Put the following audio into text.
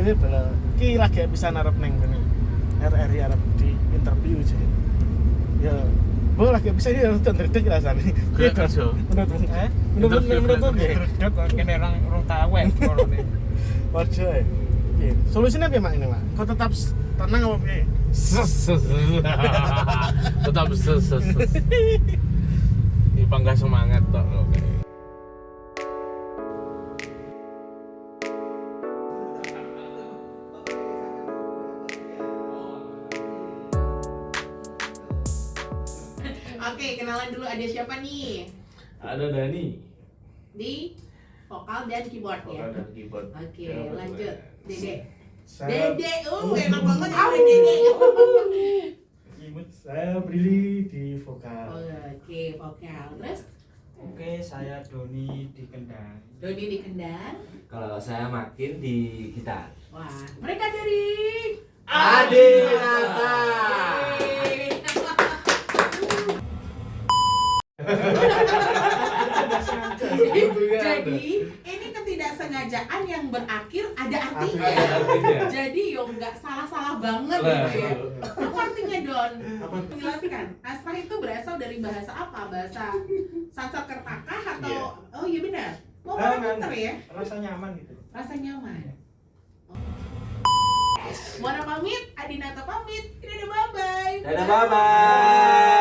ini bala ki lagi bisa narap neng kene RRI arep di interview jadi ya boleh lagi bisa dia harus terdek rasanya Gelek kerja. menurut Dek kok kene orang tahu ya korone. Wajo ya solusinya apa mak ini mak kau tetap tenang apa piye Tetap Ipang gak semangat tok lho. Oke, kenalan dulu ada siapa nih? Ada Dani. Di vokal dan keyboard ya. Vokal dan keyboard. Oke, Ya, lanjut. Dede. saya Dede, enak banget ya Dede. saya Brili di vokal Oke, vokal. Terus Oke, saya Doni di Kendal. Doni di Kendal. Kalau saya makin di gitar. Wah, mereka dari Adinata. Jadi ini ketidaksengajaan yang berakhir ada artinya. Ada artinya. Jadi yo nggak salah-salah banget Lah, gitu ya. betul. Apa artinya Don? Menjelaskan. Asrah itu berasal dari bahasa apa? Bahasa Sanskerta atau Iya. oh iya benar. Oh, orang pinter ya. Rasa nyaman gitu. Rasa nyaman. Mona pamit, Adinata pamit. Dadah bye-bye. Dadah, bye-bye.